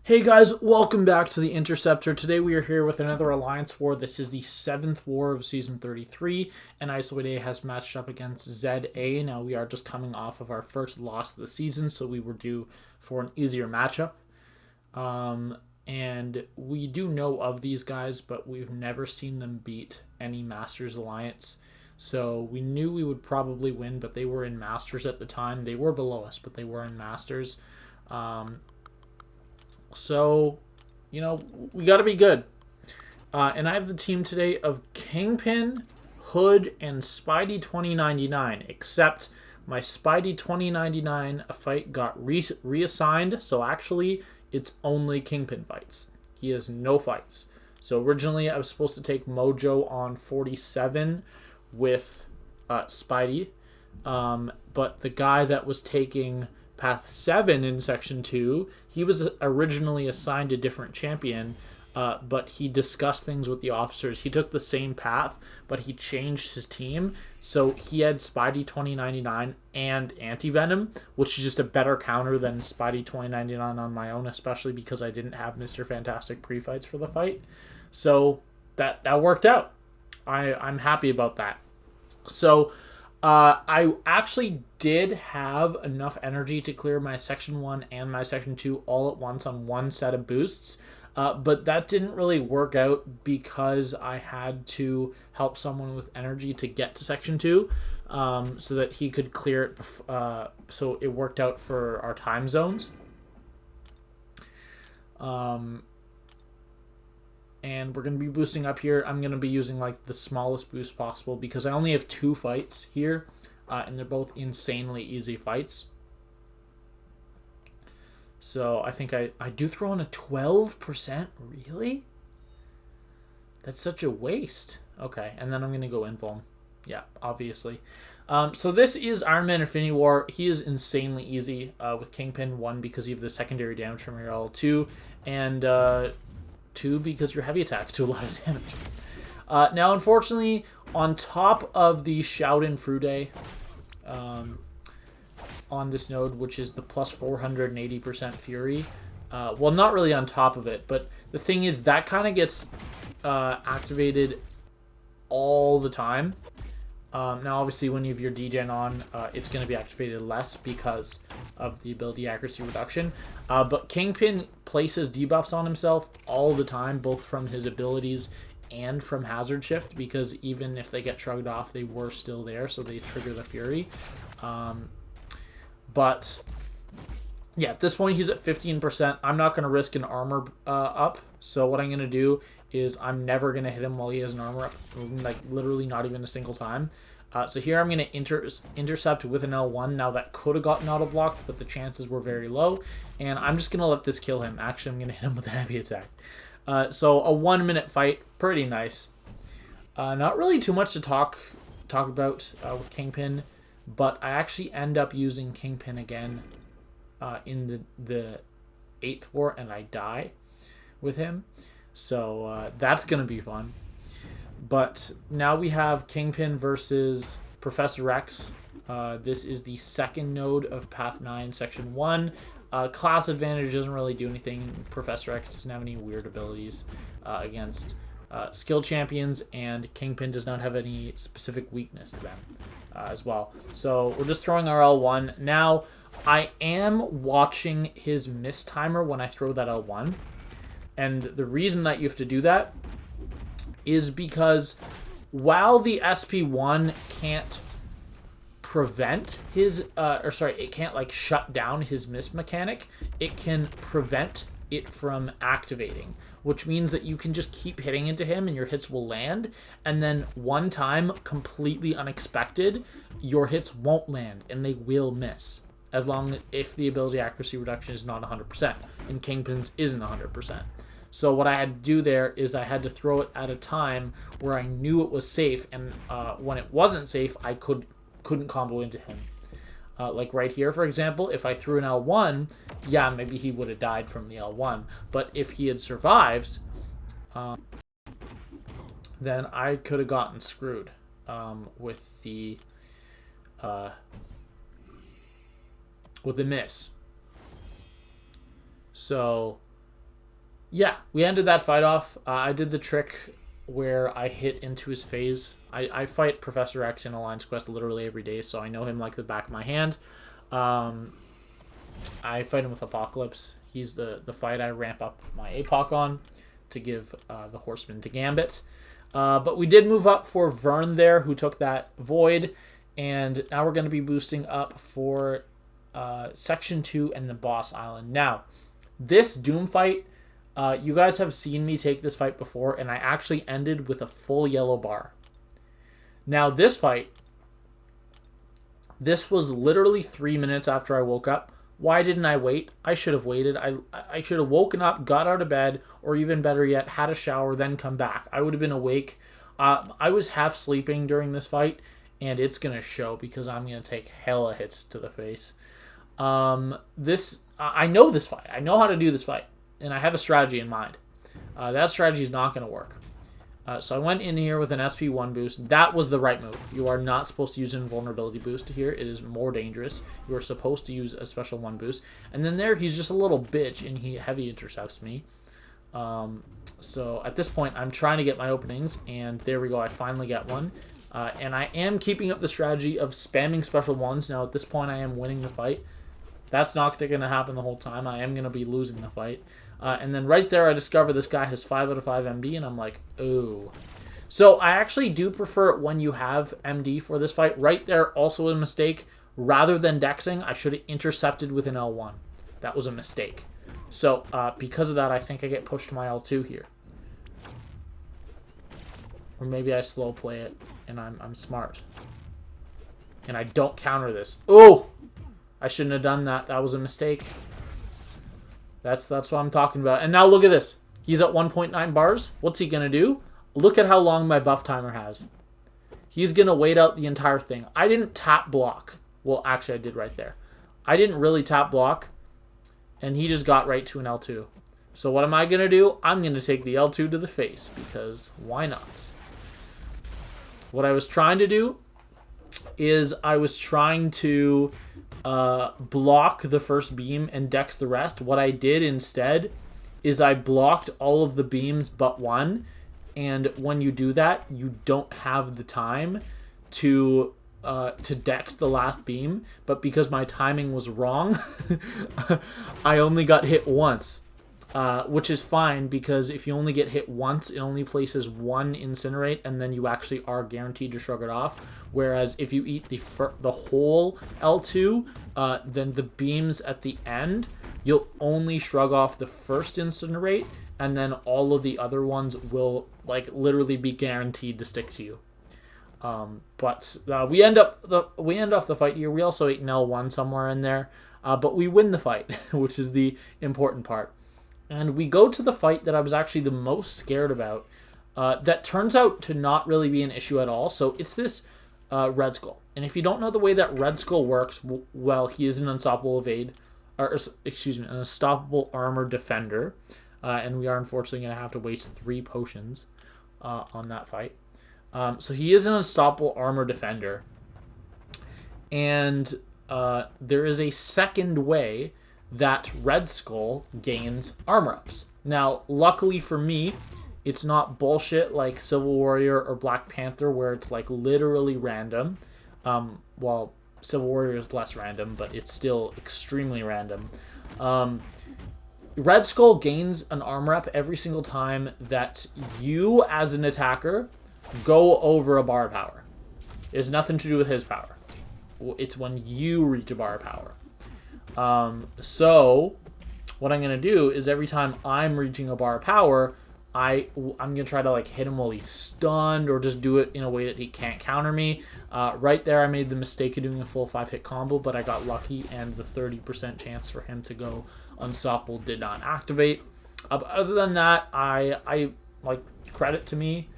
Hey guys, welcome back to the Interceptor. Today we are here with another Alliance War. This is the 7th war of Season 33, and ISO8A has matched up against ZA. Now we are just coming off of our first loss of the season, so we were due for an easier matchup. And we do know of these guys, but we've never seen them beat any Masters Alliance. So we knew we would probably win, but they were in Masters at the time. They were below us, but they were in Masters. So, we got to be good. And I have the team today of Kingpin, Hood, and Spidey 2099. Except my Spidey 2099 fight got reassigned. So actually, it's only Kingpin fights. He has no fights. So originally, I was supposed to take Mojo on 47 with Spidey. But the guy that was taking Path 7 in Section 2, he was originally assigned a different champion, but he discussed things with the officers. He took the same path, but he changed his team. So he had Spidey 2099 and Anti-Venom, which is just a better counter than Spidey 2099 on my own, especially because I didn't have Mr. Fantastic pre-fights for the fight. So that worked out. I'm happy about that. So I actually did have enough energy to clear my Section 1 and my Section 2 all at once on one set of boosts, but that didn't really work out because I had to help someone with energy to get to Section 2 so that he could clear it, so it worked out for our time zones. And we're going to be boosting up here. I'm going to be using like the smallest boost possible because I only have 2 fights here. And they're both insanely easy fights. So I think I do throw in a 12%. Really? That's such a waste. Okay, and then I'm going to go Invuln. Yeah, obviously. So this is Iron Man Infinity War. He is insanely easy with Kingpin. 1, because you have the secondary damage from your L2. And 2, because your heavy attacks do a lot of damage. Now, unfortunately, on top of the Shout in Frude on this node, which is the plus 480% Fury, well, not really on top of it, but the thing is that kind of gets activated all the time. Now, obviously, when you have your degen on, it's going to be activated less because of the ability accuracy reduction. But Kingpin places debuffs on himself all the time, both from his abilities and from hazard shift, because even if they get shrugged off, they were still there, so they trigger the Fury. But yeah, at this point, he's at 15%. I'm not going to risk an armor up, so what I'm going to do is I'm never going to hit him while he has an armor up, like literally not even a single time. So here I'm going to intercept with an L1. Now that could have gotten auto blocked, but the chances were very low, and I'm just going to let this kill him. Actually, I'm going to hit him with a heavy attack. So a 1-minute fight, pretty nice. Not really too much to talk about with Kingpin, but I actually end up using Kingpin again in the 8th war, and I die with him. So that's going to be fun. But now we have Kingpin versus Professor X. This is the 2nd node of Path 9, Section 1. Class advantage doesn't really do anything. Professor X doesn't have any weird abilities against skill champions, and Kingpin does not have any specific weakness to them as well. So we're just throwing our L1. Now, I am watching his miss timer when I throw that L1. And the reason that you have to do that is because while the SP1 can't prevent his, it can't like shut down his miss mechanic, it can prevent it from activating, which means that you can just keep hitting into him and your hits will land, and then one time, completely unexpected, your hits won't land and they will miss, as long as if the ability accuracy reduction is not 100%, and Kingpin's isn't 100%. So what I had to do there is I had to throw it at a time where I knew it was safe, and when it wasn't safe, I couldn't combo into him. Like right here, for example, if I threw an L1, yeah, maybe he would have died from the L1. But if he had survived, then I could have gotten screwed with the miss. So yeah, we ended that fight off. I did the trick where I hit into his phase. I fight Professor X in Alliance Quest literally every day, so I know him like the back of my hand. Um, I fight him with Apocalypse. He's the fight I ramp up my APOC on to give the Horseman to Gambit. But we did move up for Vern there, who took that Void, and now we're going to be boosting up for Section 2 and the Boss Island. Now, this Doom fight, you guys have seen me take this fight before, and I actually ended with a full yellow bar. Now, this fight, this was literally 3 minutes after I woke up. Why didn't I wait? I should have waited. I should have woken up, got out of bed, or even better yet, had a shower, then come back. I would have been awake. I was half sleeping during this fight, and it's going to show because I'm going to take hella hits to the face. I know this fight. I know how to do this fight, and I have a strategy in mind. That strategy is not going to work. So I went in here with an SP1 boost. That was the right move. You are not supposed to use an invulnerability boost here. It is more dangerous. You are supposed to use a special 1 boost. And then there, he's just a little bitch, and he heavy intercepts me. So at this point, I'm trying to get my openings, and there we go. I finally get one. And I am keeping up the strategy of spamming special 1s. Now, at this point, I am winning the fight. That's not going to happen the whole time. I am going to be losing the fight. And then right there, I discover this guy has 5 out of 5 MD, and I'm like, oh. So I actually do prefer it when you have MD for this fight. Right there, also a mistake. Rather than dexing, I should have intercepted with an L1. That was a mistake. So because of that, I think I get pushed to my L2 here. Or maybe I slow play it, and I'm smart. And I don't counter this. Oh! I shouldn't have done that. That was a mistake. That's what I'm talking about. And now look at this. He's at 1.9 bars. What's he going to do? Look at how long my buff timer has. He's going to wait out the entire thing. I didn't tap block. Well, actually, I did right there. I didn't really tap block. And he just got right to an L2. So what am I going to do? I'm going to take the L2 to the face. Because why not? What I was trying to do is I was trying to block the first beam and dex the rest. What I did instead is I blocked all of the beams but one, and when you do that, you don't have the time to dex the last beam, but because my timing was wrong, I only got hit once. Which is fine, because if you only get hit once, it only places 1 incinerate, and then you actually are guaranteed to shrug it off. Whereas if you eat the whole L2, then the beams at the end, you'll only shrug off the first incinerate, and then all of the other ones will like literally be guaranteed to stick to you. But we end off the fight here. We also ate an L1 somewhere in there, but we win the fight, which is the important part. And we go to the fight that I was actually the most scared about. That turns out to not really be an issue at all. So it's this Red Skull. And if you don't know the way that Red Skull works, well, he is an unstoppable an unstoppable armor defender. And we are unfortunately going to have to waste 3 potions on that fight. So he is an unstoppable armor defender. And there is a second way that Red Skull gains armor ups. Now, luckily for me, it's not bullshit like Civil Warrior or Black Panther where it's like literally random. Well, Civil Warrior is less random, but it's still extremely random. Red Skull gains an armor up every single time that you, as an attacker, go over a bar of power. It has nothing to do with his power. It's when you reach a bar of power. So what I'm going to do is every time I'm reaching a bar of power, I'm going to try to like hit him while he's stunned or just do it in a way that he can't counter me. Right there, I made the mistake of doing a full 5-hit combo, but I got lucky and the 30% chance for him to go unstoppable did not activate. But other than that, I like credit to me.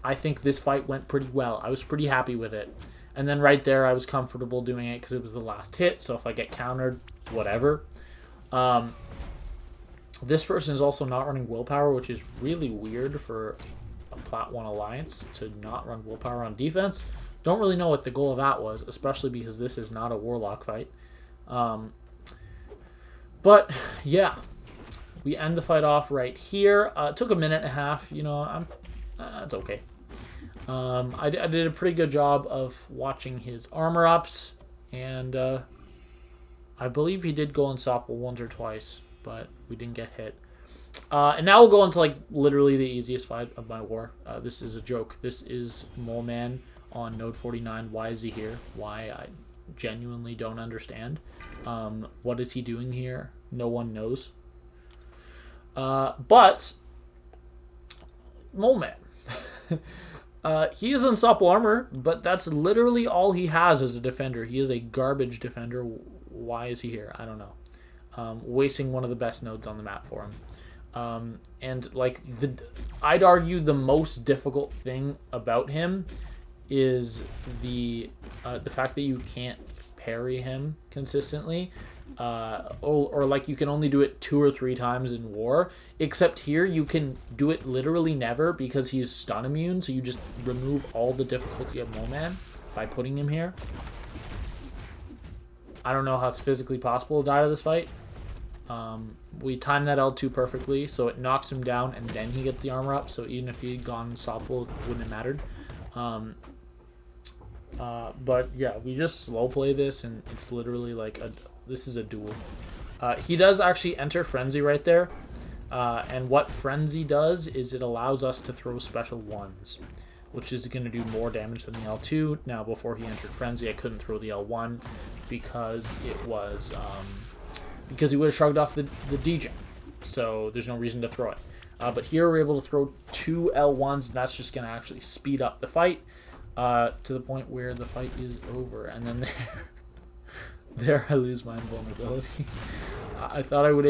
I think this fight went pretty well. I was pretty happy with it. And then right there, I was comfortable doing it because it was the last hit. So if I get countered, whatever. This person is also not running willpower, which is really weird for a Plat 1 Alliance to not run willpower on defense. Don't really know what the goal of that was, especially because this is not a Warlock fight. But yeah, We end the fight off right here. It took a minute and a half. You know, it's okay. I did a pretty good job of watching his armor ups, and I believe he did go unstoppable once or twice, but we didn't get hit. And now we'll go into like literally the easiest fight of my war. This is a joke. This is Moleman on node 49. Why is he here? Why? I genuinely don't understand. What is he doing here? No one knows. But Moleman. He is unstoppable armor, but that's literally all he has as a defender. He is a garbage defender. Why is he here? I don't know. Wasting one of the best nodes on the map for him. And like I'd argue the most difficult thing about him is the fact that you can't parry him consistently, or like you can only do it 2 or 3 times in war. Except here you can do it literally never because he's stun immune. So you just remove all the difficulty of Moleman by putting him here. I don't know how it's physically possible to die to this fight. We timed that L2 perfectly, so it knocks him down and then he gets the armor up, so even if he had gone unstoppable, it wouldn't have mattered. But yeah, we just slow play this, and it's literally like this is a duel. He does actually enter Frenzy right there, and what Frenzy does is it allows us to throw special ones, which is going to do more damage than the L2. Now, before he entered Frenzy, I couldn't throw the L1 because it was... because he would have shrugged off the DJ. So there's no reason to throw it. But here we're able to throw 2 L1s, and that's just going to actually speed up the fight to the point where the fight is over. And then there I lose my invulnerability. I thought I would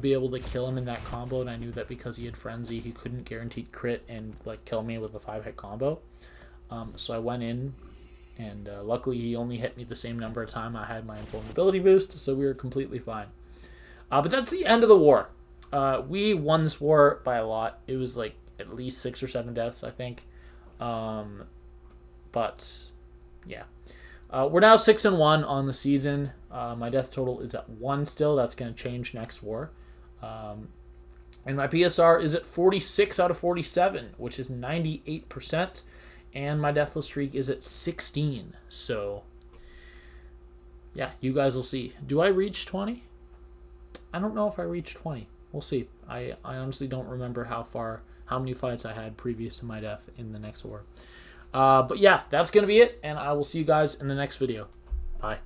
be able to kill him in that combo, and I knew that because he had Frenzy, he couldn't guarantee crit and like kill me with a 5-hit combo. So I went in, and luckily he only hit me the same number of times I had my invulnerability boost, so we were completely fine. But that's the end of the war. We won this war by a lot. It was like at least 6 or 7 deaths, I think. But yeah. We're now 6-1 on the season. My death total is at 1 still. That's going to change next war. And my PSR is at 46 out of 47, which is 98%. And my deathless streak is at 16. So, yeah, you guys will see. Do I reach 20? I don't know if I reach 20. We'll see. I honestly don't remember how many fights I had previous to my death in the next war. But yeah, that's going to be it. And I will see you guys in the next video. Bye.